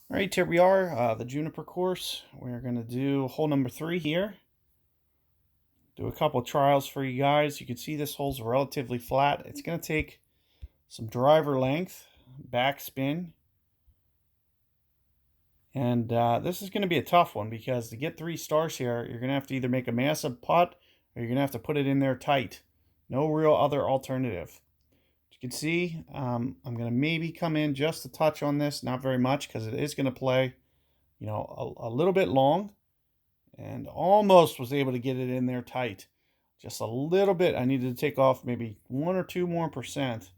All right, here we are, the Juniper course. We're going to do hole number 3 here. Do a couple of trials for you guys. You can see this hole's relatively flat. It's going to take some driver length, backspin, and this is going to be a tough one because to get 3 stars here, you're going to have to either make a massive putt or you're going to have to put it in there tight. No real other alternative. You can see I'm going to maybe come in just a touch on this, not very much because it is going to play, a little bit long, and almost was able to get it in there tight. Just a little bit. I needed to take off maybe 1 or 2 more percent.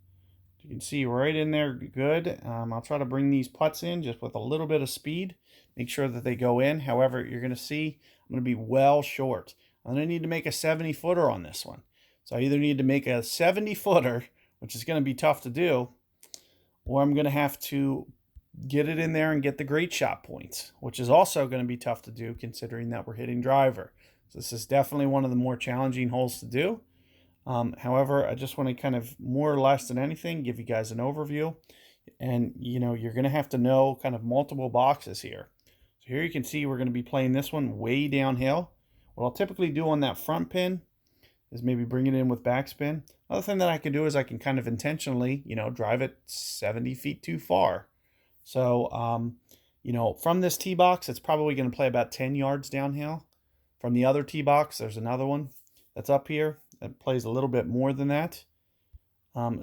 You can see right in there good. I'll try to bring these putts in just with a little bit of speed. Make sure that they go in. However, you're going to see I'm going to be well short. I'm going to need to make a 70-footer on this one. So I either need to make a 70-footer, which is going to be tough to do, or I'm going to have to get it in there and get the great shot points, which is also going to be tough to do considering that we're hitting driver. So this is definitely one of the more challenging holes to do. However, I just want to kind of more or less than anything give you guys an overview. And, you're going to have to know kind of multiple boxes here. So here you can see we're going to be playing this one way downhill. What I'll typically do on that front pin is maybe bring it in with backspin. Another thing that I can do is I can kind of intentionally, drive it 70 feet too far. So, from this tee box, it's probably going to play about 10 yards downhill. From the other tee box, there's another one that's up here that plays a little bit more than that.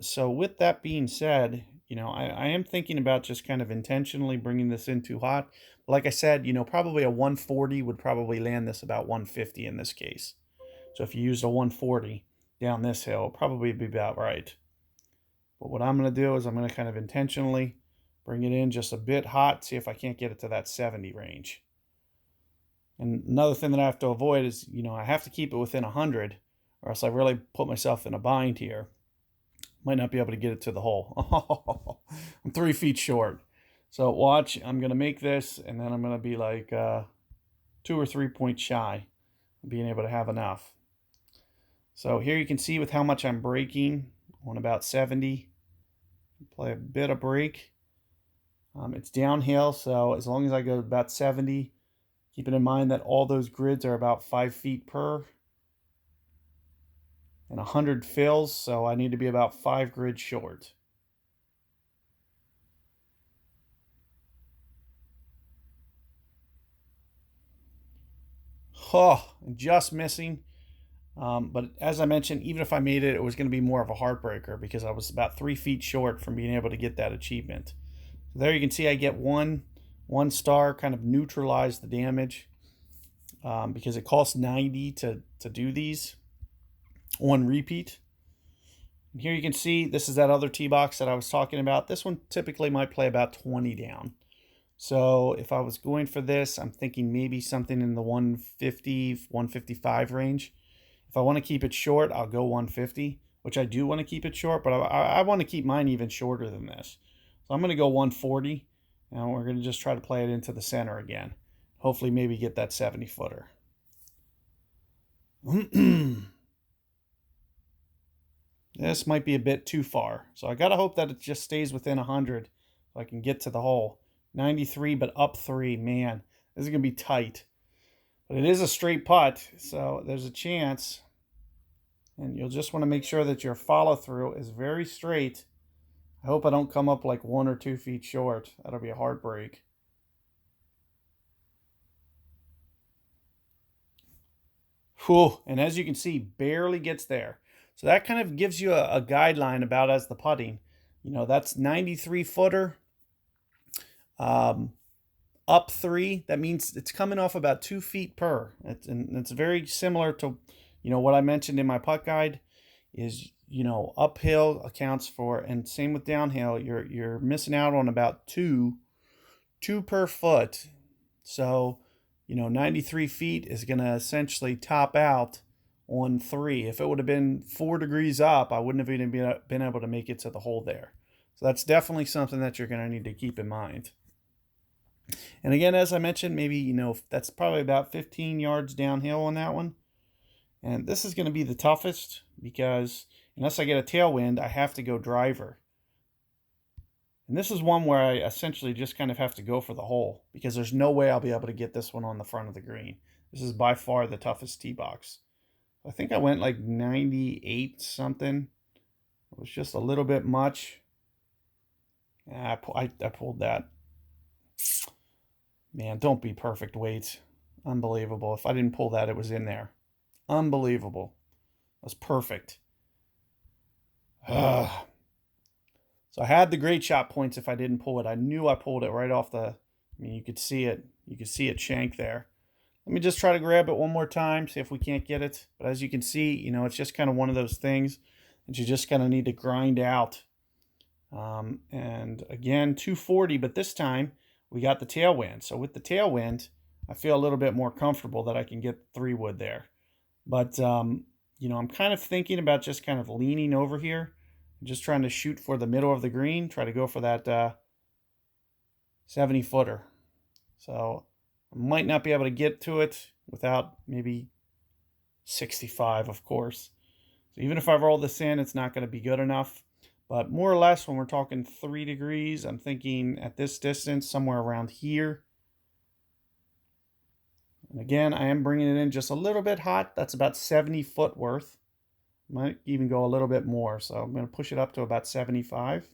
So with that being said, I am thinking about just kind of intentionally bringing this in too hot. Like I said, probably a 140 would probably land this about 150 in this case. So if you used a 140 down this hill, it'll probably be about right. But what I'm going to do is I'm going to kind of intentionally bring it in just a bit hot, see if I can't get it to that 70 range. And another thing that I have to avoid is, I have to keep it within 100, or else I really put myself in a bind here. Might not be able to get it to the hole. I'm 3 feet short. So watch, I'm going to make this, and then I'm going to be like 2 or 3 points shy of being able to have enough. So here you can see with how much I'm braking on about 70. Play a bit of brake. It's downhill, so as long as I go about 70, keeping in mind that all those grids are about 5 feet per and 100 fills, so I need to be about 5 grids short. Oh, just missing. But as I mentioned, even if I made it, it was going to be more of a heartbreaker because I was about 3 feet short from being able to get that achievement. So there you can see I get one star, kind of neutralize the damage because it costs 90 to do these on repeat. And here you can see this is that other tee box that I was talking about. This one typically might play about 20 down. So if I was going for this, I'm thinking maybe something in the 150, 155 range. If I want to keep it short, I'll go 150, which I do want to keep it short, but I want to keep mine even shorter than this. So I'm going to go 140, and we're going to just try to play it into the center again. Hopefully maybe get that 70-footer. This might be a bit too far. So I got to hope that it just stays within 100 so I can get to the hole. 93, but up 3. Man, this is going to be tight. But it is a straight putt, so there's a chance. And you'll just want to make sure that your follow-through is very straight. I hope I don't come up like 1 or 2 feet short. That'll be a heartbreak. Whew, and as you can see, barely gets there. So that kind of gives you a guideline about as the putting. That's 93-footer. Up 3, that means it's coming off about 2 feet per. It's very similar to, what I mentioned in my putt guide is, uphill accounts for, and same with downhill, you're missing out on about two per foot. So, 93 feet is going to essentially top out on 3. If it would have been 4 degrees up, I wouldn't have even been able to make it to the hole there. So that's definitely something that you're going to need to keep in mind. And again, as I mentioned, maybe, that's probably about 15 yards downhill on that one. And this is going to be the toughest because unless I get a tailwind, I have to go driver. And this is one where I essentially just kind of have to go for the hole because there's no way I'll be able to get this one on the front of the green. This is by far the toughest tee box. I think I went like 98 something. It was just a little bit much. I pulled that. Man, don't be perfect weights. Unbelievable. If I didn't pull that, it was in there. Unbelievable. That's perfect. Ugh. So I had the great shot points if I didn't pull it. I knew I pulled it right off the, I mean, you could see it. You could see it shank there. Let me just try to grab it one more time, see if we can't get it. But as you can see, you know, it's just kind of one of those things that you just kind of need to grind out. And again, 240, but this time we got the tailwind. So with the tailwind, I feel a little bit more comfortable that I can get 3-wood there. But, you know, I'm kind of thinking about just kind of leaning over here, just trying to shoot for the middle of the green, try to go for that 70-footer. So I might not be able to get to it without maybe 65, of course. So even if I roll this in, it's not going to be good enough. But more or less, when we're talking 3 degrees, I'm thinking at this distance, somewhere around here. And again, I am bringing it in just a little bit hot. That's about 70 foot worth. Might even go a little bit more. So I'm going to push it up to about 75.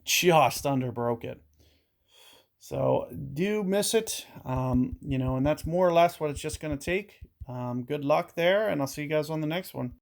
Just under broke it. So do miss it, you know, and that's more or less what it's just going to take. Good luck there, and I'll see you guys on the next one.